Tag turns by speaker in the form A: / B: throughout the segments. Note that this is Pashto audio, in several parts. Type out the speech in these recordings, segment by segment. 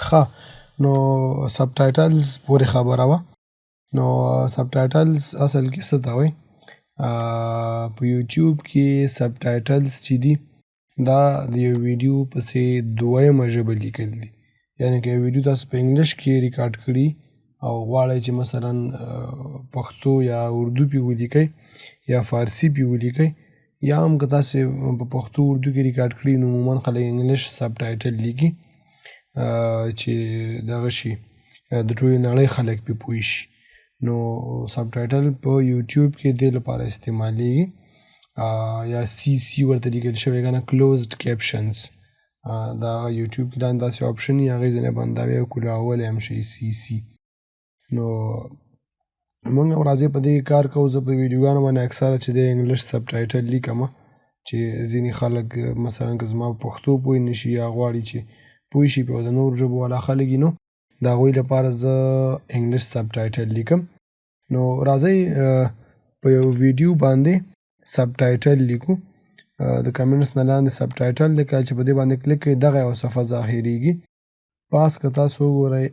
A: ښه نو سب ټایټلز پورې خبره وه. نو سب ټایټلز اصل کې څه ته وایي؟ په یوټیوب کې سب ټایټلز چې دي دا د یو ویډیو پسې دویمه ژبه لیکل دي. یعنې که یو ویډیو تاسو په انګلیش کې ریکارډ کړي او غواړئ چې مثلا پښتو یا اردو پې ولیکئ یا فارسي پې ولیکئ، یا هم که تاسې په پښتو اردو کې ریکارډ کړي نو عموما خلک انګلیش سب ټایټل لیکي چې دغه شي د ټولې نړۍ خلک پې پوه شي. نو سب ټایټل په یوټیوب کې دې لپاره استعمالیږي یا سی ورته لیکل شوی که نه کلوزډ کیپشنز. دا یوټیوب کې لاندې داسې آپشن وي هغې ځینې بندوي او کولاولی هم شي سی. نو موږ هم راځئ په دې کار کوو. زه په ویډیوګانو باندې اکثره چې دی انګلیش سب ټایټل لیکمه چې ځینې خلک مثلا که زما په پښتو پوه نه شي یا غواړي چې پوه شي په د نورو ژبو والا خلک وي نو د هغوی لپاره زه انګلیش سب ټایټل لیکم. نو راځئ په یو ویډیو باندې سب ټایټل لیکو. د کمنټس نه لاندې سب ټایټل دی، کله چې په دې باندې کلیک کړئ دغه یو صفحه ظاهریږي. پاس که تاسو وګورئ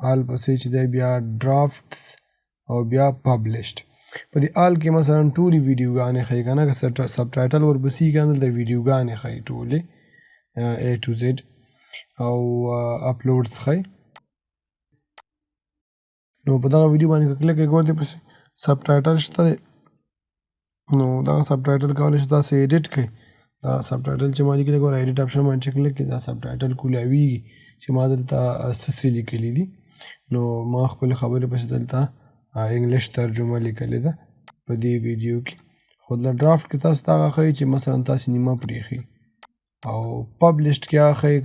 A: آل پسې چې دی بیا ډرافټس او بیا پبلشډ. په دې آل کې مثلا ټولې ویډیوګانې ښیي که نه، که سب ټایټل ورپسې وي که نه دلته ویډیوګانې ښیي ټولې A to Z او اپلوډز ښیي. نو په دغه ویډیو باندې که کلیک کړئ ګورئ دې پسې سب ټایټل شته دی. نو دغه سب ټایټل کولی شئ تاسې ایډیټ کړئ. دا سب ټایټل چې ما لیکلی ګوره ایډیټ آپشن باندې چې کلیک کړئ دا سب ټایټل کولاویږي چې ما دلته څه څه لیکلي دي. نو ما خپلې خبرې پسې دلته انګلیش ترجمه لیکلې ده په دې ویډیو کې. خو د ډرافټ کې تاسو ته هغه ښیي چې مثلا تاسې نیمه پرېښي او پبلشډ کې هغه ښیي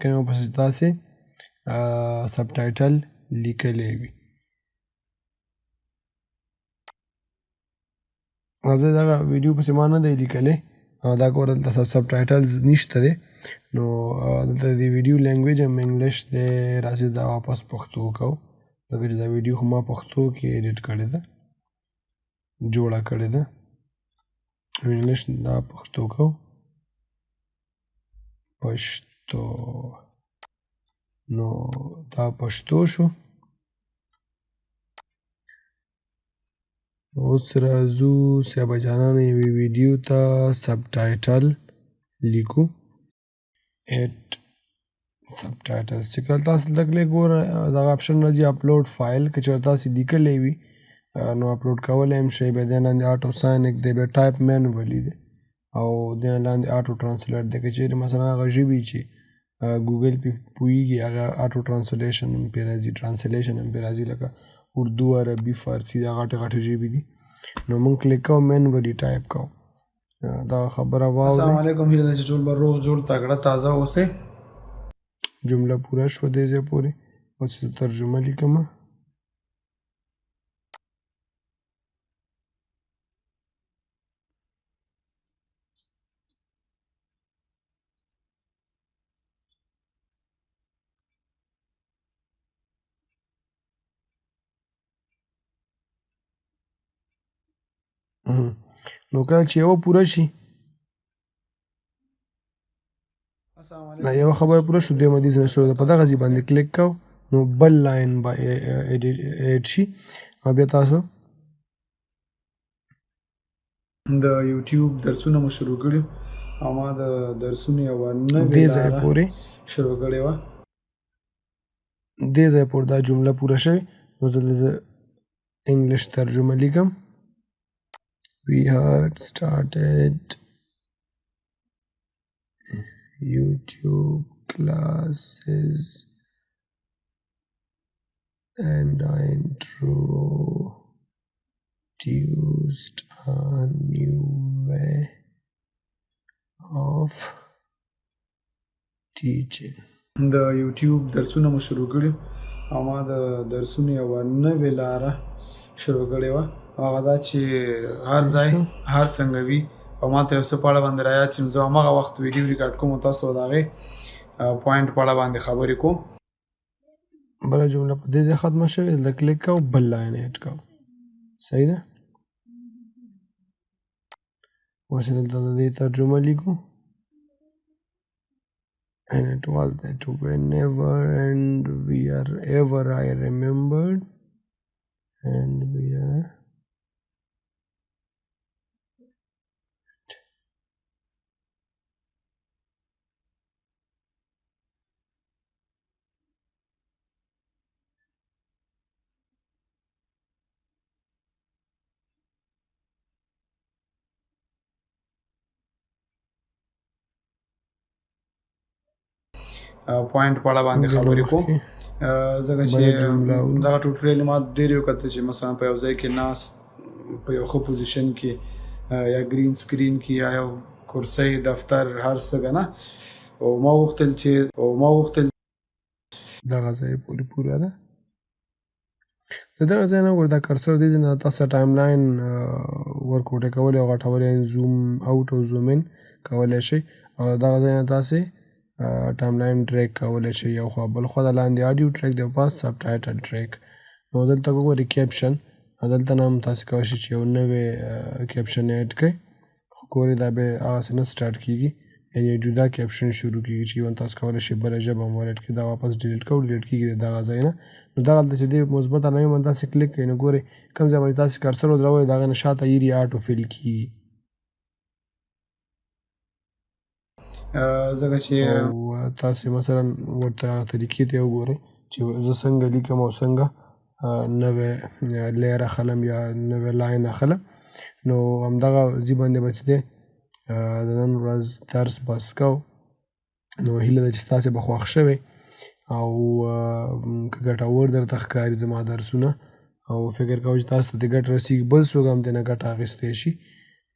A: کومه پسې تاسې سب ټایټل لیکلی وي. راځئ دغه ویډیو پسې ما نه دی لیکلی دا ګوره دلته سب ټایټلز نشته دی. نو دلته د ویډیو لینګویج هم انګلیش دی. راځئ دا واپس پښتو کوو ځکه چې دا ویډیو خو ما پښتو کې ایډیټ کړې ده، جوړه کړې ده. انګلیش دا پښتو کوو، پښتو. نو دا پښتو شو. اوس راځو صاحبه جانانو یوې ویډیو ته سب ټایټل لیکو. ایټ سب ټایټلز چې کله تاسو دلته کلیک وګوره دغه اپشن راځي اپلوډ فایل. که چېرته تاسې لیکلی وي نو اپلوډ کولی هم شئ. بیا دې لاندې آټو ساینک دی، بیا ټایپ مینولی دی او دې لاندې آټو ټرانسلیټ دی. که چیرې مثلا هغه ژبې چې ګوګل پې پوهېږي هغه آټو ټرانسلیشن هم پرې راځي لکه اردو، عربي، فارسي دا غټې غټې ژبې دي. نو موږ کلیک کوو مینولي ټایپ کوو. دا خبره واورئ. السلام علیکم، هیله ده چې ټول به روغ جوړ تکړه تازه اوسئ. جمله پوره شوه دې ځای پورې. اوس زه ترجمه لیکمه. نو کله چې یوه پوره شي یوه خبره پوره شو دویمه دې نه شروع ده. په دغه ځای باندې کلیک کوو نو بل لاین به ایډ شي او بیا تاسو د یوټیوب درسونه مو شروع کړي او ما د درسونو یوه نوې لاره شروع کړې وه. دې ځای پورې دا جمله پوره شوې. نو دلته زه انګلیش ترجمه لیکم. We had started YouTube classes and I introduced a new way of teaching. د یوټیوب درسونه مو شروع کړي او ما د درسونو یوه نوې لاره شروع کړې وه. هغه دا چې هر ځای هر څنګه وي او ما ته یو څه په اړه باندې رایاد شي نو زه هماغه وخت ویډیو ریکارډ کوم او تاسو د هغې پوینټ په اړه باندې خبرې کوم. بله جمله په دې ځای ختمه شوې. دلته کلیک کوو بل لاین ایډ کوو. صحیح ده. اوس دلته د دې ترجمه لیکو. and it was that whenever and wherever I remembered and we are
B: پوینټ په اړه باندې خبرې کوم ځکه چې
A: بله جمله
B: دغه ټوټوریال ما ډېر وکتل چې مثلا په یو ځای کې ناست په یو ښه پوزیشن کې یا ګرین سکرین کې یا یو کرسۍ دفتر هر څه که نه او ما غوښتل
A: دغه ځای پورې پوره ده د دغه ځای نه ګوره دا کرسر دی نه تاسو ټایم لاین ورکوټې کولی او غټولی زوم اوټ او زوم ان کولی شئ او دغه ځای نه تاسې ټایم لاین ټریک کولی شئ یو خوا بل خوا د لاندې اډیو ټریک د پاس سب ټایټل ټریک نو دلته وګورئ کیپشن دلته نه هم تاسې کولی شئ چې یو نوی کیپشن ایډ کړئ خو ګورئ دا بیا هغسې نه سټارټ کېږي یعنې جدا کیپشن شروع کېږي چې ایون تاسو کولی شئ بله ژبه هم ورایټ کړئ دا واپس ډیلیټ کوو ډیلیټ کېږي د دغه ځای نه نو دغلته چې دی مثبت علامې باندې تاسې کلیک کوئ نو ګورئ کوم ځای باندې تاسې کرسر ودروئ د هغې نه شاته ایري آټو فیل کېږي
B: ځکه چې
A: او تاسې مثلا ورته هغه طریقې ته وګورئ چې زه څنګه لیکم او څنګه نوی لیر اخلم یا نوی لاین اخلم نو همدغه ځای باندې به چې دی د نن ورځ درس بس کوو نو هیله ده چې ستاسې به خوښ شوی او که ګټور درته ښکاري زما درسونه او فکر کوم چې تاسو ته د ګټه رسېږي بل څوک هم ترېنه ګټه اخیستی شي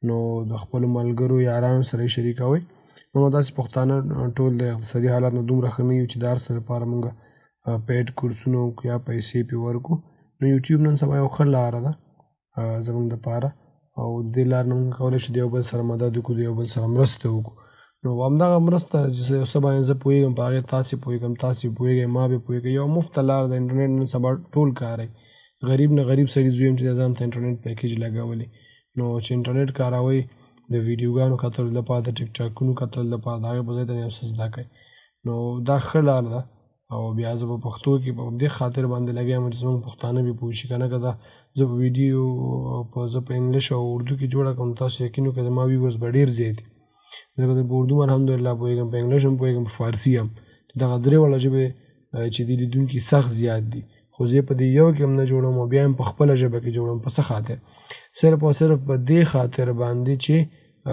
A: نو د خپلو ملګرو یارانو سره یې شریکوئ نو داسې پښتانه ټول د اقتصادي حالات نه دومره ښه نه یو چې د هر څه لپاره مونږ پیډ کورسونه وکړو یا پیسې پرې ورکړو نو یوټیوب نن سبا یو ښه لاره ده زموږ دپاره او د دې لارې نه مونږ کولی شو د یو بل سره مدد وکړو د یو بل سره مرسته وکړو نو همدغه مرسته چې یو څه باندې زه پوهېږم په هغې تاسې پوهېږم تاسې پوهېږئ ما بې پوهېږئ یو مفته لاره د انټرنېټ نن سبا ټول کاروي غریب نه غریب سړي زوی یم چې ځان ته انټرنېټ پیکیج لګولی نو چې انټرنېټ کاروئ د ویډیوګانو کتلو لپاره د ټیک ټاکونو کتلو لپاره د هغې په ځای ته یو څه زده کړئ نو دا ښه لار ده او بیا زه په پښتو کې په دې خاطر باندې لګیا یم چې زموږ پښتانه بې پوه شي که نه که دا زه په ویډیو زه په انګلیش او اردو کې جوړه کړم تاسو یقین وکړئ زما ویورز به ډېر زیات وي ځکه زه په اردو الحمدلله پوهېږم په انګلیش هم پوهېږم په فارسي هم چې دغه درې واړه ژبې چې دي لیدونکي سخت زیات دي خو زه په دې یو کې هم نه جوړم او بیا هم په خپله ژبه کې جوړم په څه خاطر صرف او صرف په دې خاطر باندې چې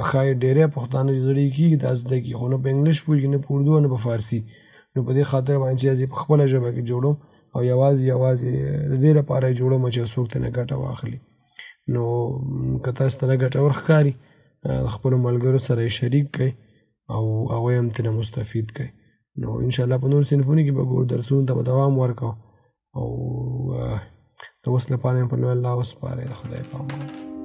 A: ښایي ډېری پښتانه چې زړې کېږي دا زده کړي خو نه په انګلیش پوهېږي نه په اردو نه په فارسي نو په دې خاطر باندې چې زه په خپله ژبه کې جوړم او یوازې د دې لپاره یې جوړم چې څوک ترې ګټه واخلي نو که تاسو ته ګټور ښکاري خپلو ملګرو سره یې شریک کړئ او هغوی هم ترې مستفید کړئ نو انشاءالله په نورو صنفونو کې به ګورو درسونو ته به دوام ورکوو او د اوس لپاره یې په لوی الله وسپارئ د خدای په امان